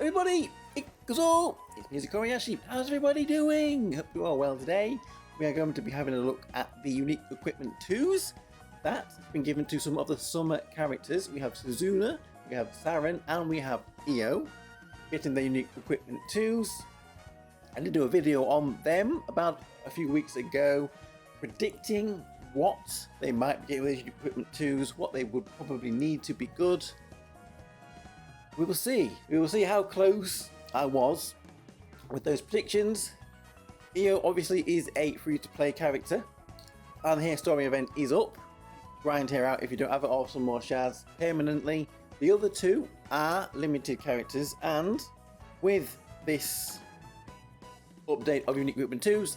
everybody, it's me, Tokkuri Yashi. How's everybody doing? Hope you are well today. We are going to be having a look at the unique equipment 2s that's been given to some of the summer characters. We have Suzuna, we have Saren, and we have EO getting the unique equipment 2s. I did do a video on them about a few weeks ago, predicting what they might be getting with these equipment 2s, what they would probably need to be good. We will see. We will see how close I was with those predictions. EO obviously is a free-to-play character, and here story event is up. Grind here out if you don't have it, or some more shards permanently. The other two are limited characters, and with this update of unique equipment 2s,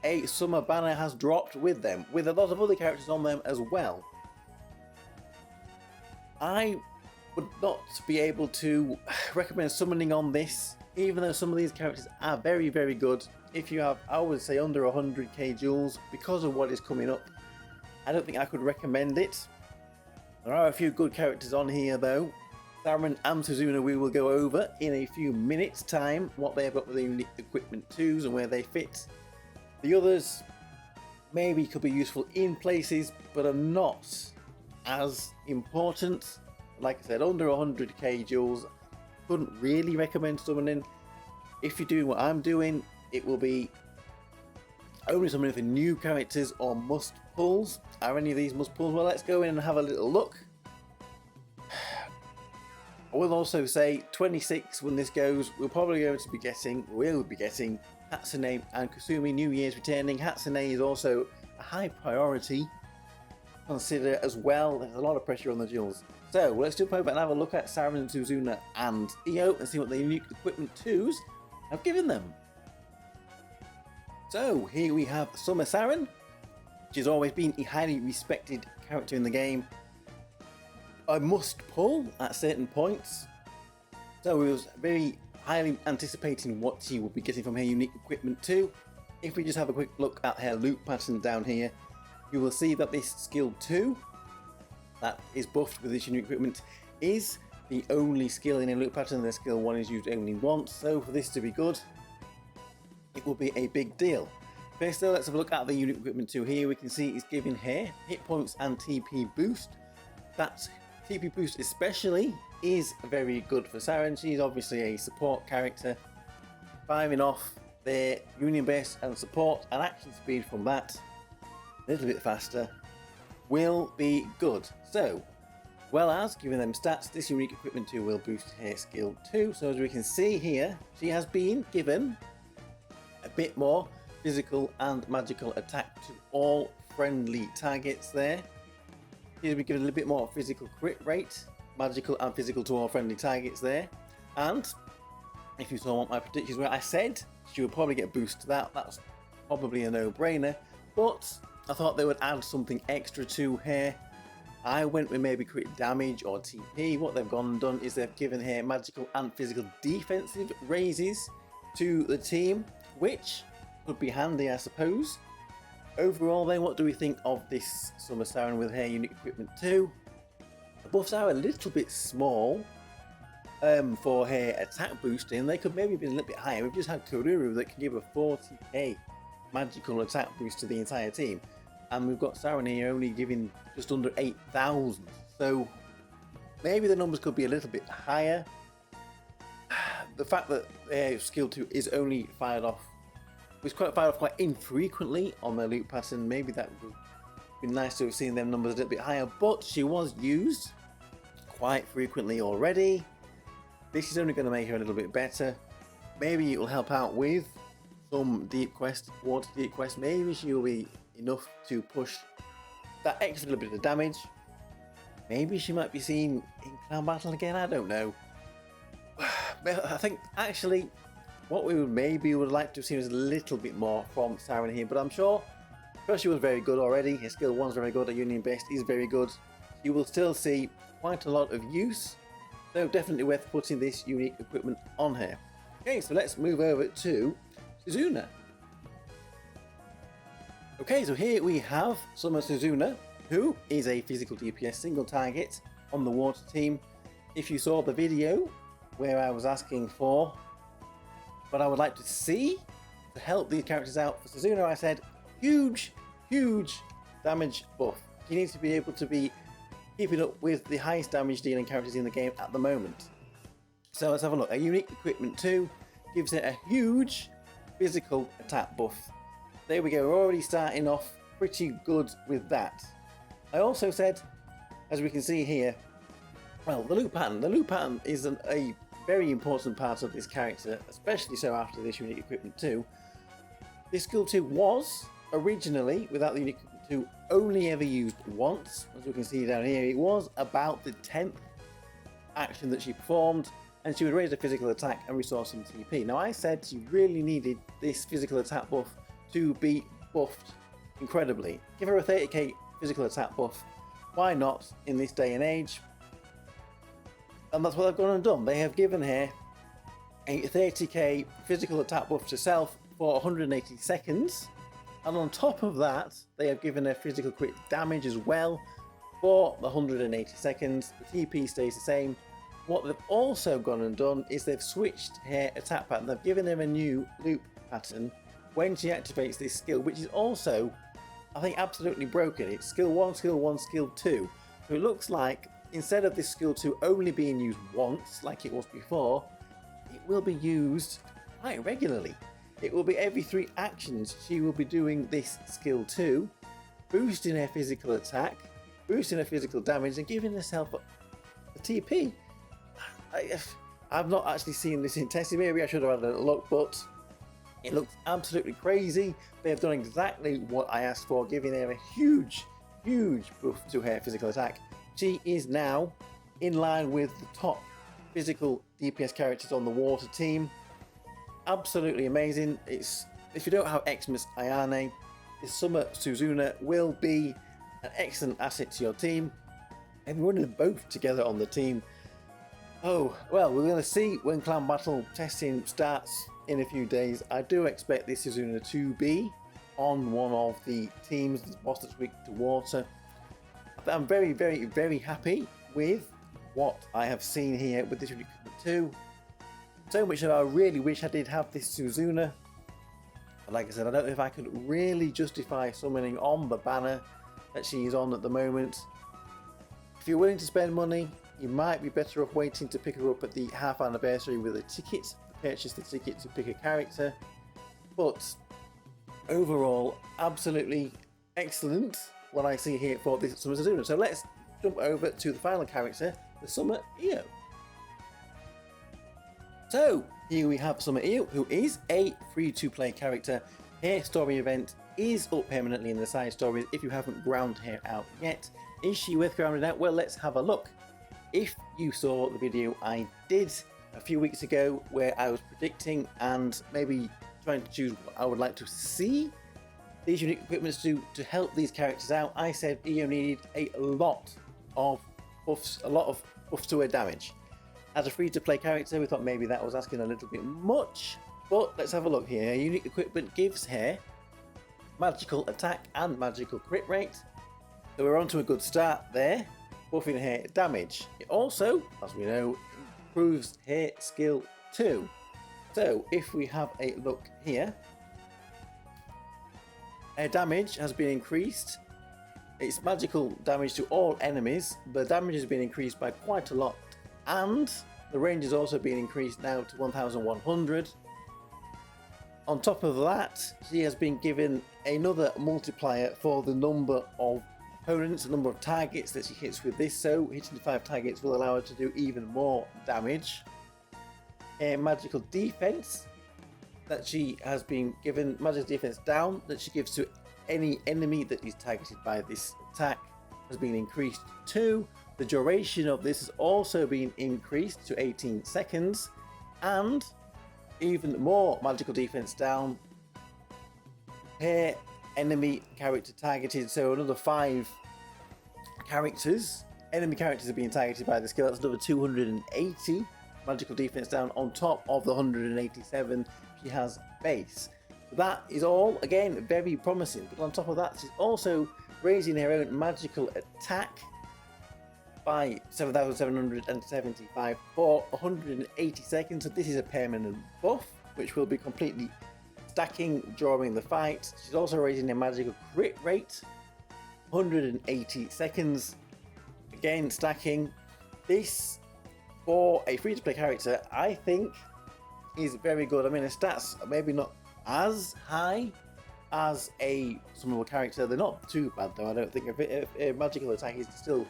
a summer banner has dropped with them, with a lot of other characters on them as well. I would not be able to recommend summoning on this, even though some of these characters are very, very good. If you have, I would say, under 100k jewels, because of what is coming up, I don't think I could recommend it. There are a few good characters on here though. Saren and Suzuna we will go over in a few minutes time, what they've got with the unique equipment 2s and where they fit. The others maybe could be useful in places, but are not as important. Like I said, under 100k jewels, couldn't really recommend summoning. If you're doing what I'm doing, it will be only summoning for new characters or must pulls. Are any of these must pulls? Well, let's go in and have a little look. I will also say 26 when this goes, we're probably going to be getting, Hatsune and Kasumi New Year's returning. Hatsune is also a high priority consider as well. There's a lot of pressure on the jewels. So let's jump over and have a look at Saren, Suzuna and EO and see what the unique equipment 2s have given them. So here we have Summer Saren, which has always been a highly respected character in the game. I must pull at certain points. So we was very highly anticipating what she would be getting from her unique equipment 2. If we just have a quick look at her loot pattern down here, you will see that this skill 2 that is buffed with this unique equipment is the only skill in a loot pattern. The skill 1 is used only once, so for this to be good, it will be a big deal. First though, let's have a look at the unique equipment 2 here. We can see it's giving her hit points and TP boost. That TP boost especially is very good for Saren. She's obviously a support character. Firing off their union base and support and action speed from that a little bit faster will be good. So, well as giving them stats, this unique equipment 2 will boost her skill 2. So as we can see here, she has been given a bit more physical and magical attack to all friendly targets there. She's been given a little bit more physical crit rate, magical and physical to all friendly targets there. And if you saw what my predictions were, I said she would probably get a boost to that. That's probably a no-brainer, but I thought they would add something extra to her. I went with maybe crit damage or TP. What they've gone and done is they've given her magical and physical defensive raises to the team, which could be handy, I suppose. Overall then, what do we think of this Summer Saren with her unique equipment 2? The buffs are a little bit small for her attack boosting. They could maybe be a little bit higher. We've just had Kururu that can give a 40k magical attack boost to the entire team, and we've got Saren here only giving just under 8,000, so maybe the numbers could be a little bit higher. The fact that skill 2 is only fired off quite infrequently on their loot pattern, maybe that would be nice to have seen them numbers a little bit higher, but she was used quite frequently already. This is only going to make her a little bit better. Maybe it will help out with some deep quest, water deep quest. Maybe she will be enough to push that extra little bit of damage. Maybe she might be seen in clan battle again, I don't know. I think actually what we would like to have seen is a little bit more from Saren here, but I'm sure she was very good already. Her skill 1's very good, her union best is very good. You will still see quite a lot of use, so definitely worth putting this unique equipment on her. Okay, so let's move over to Suzuna. Okay, so here we have Summer Suzuna, who is a physical DPS single target on the water team. If you saw the video where I was asking for what I would like to see to help these characters out. For Suzuna, I said huge damage buff. She needs to be able to be keeping up with the highest damage dealing characters in the game at the moment. So let's have a look. A unique equipment 2 gives it a huge physical attack buff. There we go, we're already starting off pretty good with that. I also said, as we can see here, well, the loop pattern. The loop pattern is a very important part of this character, especially so after this unique equipment 2. This skill 2 was originally, without the unique equipment 2, only ever used once. As we can see down here, it was about the 10th action that she performed, and she would raise her physical attack and restore some TP. Now I said she really needed this physical attack buff to be buffed incredibly. Give her a 30k physical attack buff. Why not in this day and age? And that's what they've gone and done. They have given her a 30k physical attack buff to self for 180 seconds. And on top of that, they have given her physical crit damage as well for the 180 seconds. The TP stays the same. What they've also gone and done is they've switched her attack pattern. They've given her a new loop pattern when she activates this skill, which is also, I think, absolutely broken. It's skill 1, skill 1, skill 2. So it looks like instead of this skill 2 only being used once, like it was before, it will be used quite regularly. It will be every 3 actions she will be doing this skill 2, boosting her physical attack, boosting her physical damage, and giving herself a TP. I've not actually seen this in testing. Maybe I should have had a look, but it looks absolutely crazy. They have done exactly what I asked for, giving her a huge buff to her physical attack. She is now in line with the top physical DPS characters on the water team. Absolutely amazing. If you don't have Xmas Ayane, this summer Suzuna will be an excellent asset to your team. And running them both together on the team. Oh, well, we're going to see when Clan Battle testing starts in a few days. I do expect this Suzuna to be on one of the teams that's boss this week to water. But I'm very happy with what I have seen here with this recruitment 2. So much that I really wish I did have this Suzuna. But like I said, I don't know if I could really justify summoning on the banner that she is on at the moment. If you're willing to spend money, you might be better off waiting to pick her up at the half anniversary with a ticket, to purchase the ticket to pick a character. But overall, absolutely excellent what I see here for this Summer Suzuna. So let's jump over to the final character, the Summer Io. So here we have Summer Io, who is a free-to-play character. Her story event is up permanently in the side stories if you haven't ground her out yet. Is she worth grounding out? Well, let's have a look. If you saw the video I did a few weeks ago where I was predicting and maybe trying to choose what I would like to see these unique equipments do to help these characters out, I said Io needed a lot of buffs to her damage. As a free-to-play character, we thought maybe that was asking a little bit much, but let's have a look here. Her unique equipment gives her magical attack and magical crit rate, so we're on to a good start there, buffing her damage. It also, as we know, improves her skill 2. So if we have a look here, her damage has been increased. It's magical damage to all enemies. The damage has been increased by quite a lot, and the range has also been increased now to 1100. On top of that, she has been given another multiplier for the number of opponents, the number of targets that she hits with this, so hitting 5 targets will allow her to do even more damage. A magical defense that she has been given, magical defense down, that she gives to any enemy that is targeted by this attack, has been increased too. The duration of this has also been increased to 18 seconds, and even more magical defense down per enemy character targeted, so another 5 characters, enemy characters are being targeted by the skill. That's another 280 magical defense down on top of the 187 she has base. So that is all, again, very promising. But on top of that, she's also raising her own magical attack by 7,775 for 180 seconds. So this is a permanent buff, which will be completely stacking during the fight. She's also raising a magical crit rate, 180 seconds. Again, stacking. This, for a free-to-play character, I think is very good. I mean, the stats are maybe not as high as a summonable character. They're not too bad, though. I don't think a magical attack is still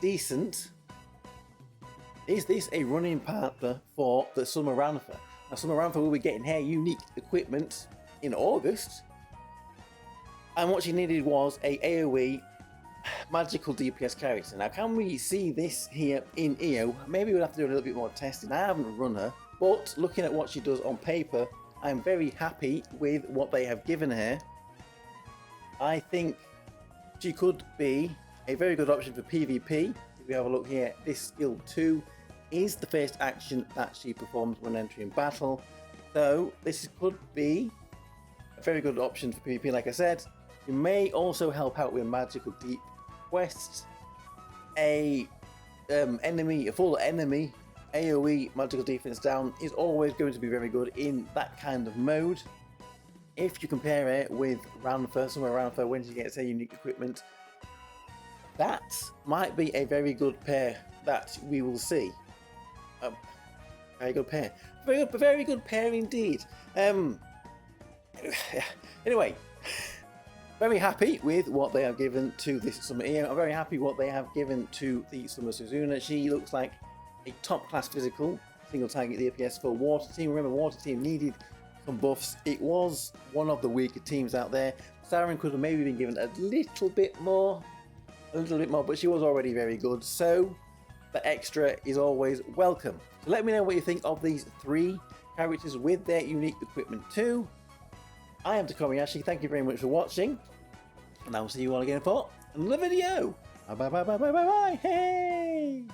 decent. Is this a running partner for the Summer Ranfer? Now, Summer Ranfer will be getting her unique equipment in August. And what she needed was a AoE magical DPS character. Now, can we see this here in EO? Maybe we'll have to do a little bit more testing. I haven't run her, but looking at what she does on paper, I'm very happy with what they have given her. I think she could be a very good option for PvP. If we have a look here, this skill 2 is the first action that she performs when entering battle. So this could be a very good option for PvP, like I said. You may also help out with magical deep quests. A full enemy AoE magical defense down is always going to be very good in that kind of mode. If you compare it with Ranfer, Summer Ranfer, when she gets her unique equipment, that might be a very good pair that we will see. Very good pair. Very good pair indeed. Anyway, very happy with what they have given to this Summer EO. I'm very happy what they have given to the Summer Suzuna. She looks like a top class physical, single target DPS for Water Team. Remember, Water Team needed some buffs. It was one of the weaker teams out there. Saren could have maybe been given a little bit more, but she was already very good. So the extra is always welcome. So let me know what you think of these 3 characters with their unique equipment too. I am Tokkuri Yashi. Thank you very much for watching, and I will see you all again for another video. Bye bye bye bye bye bye bye. Hey.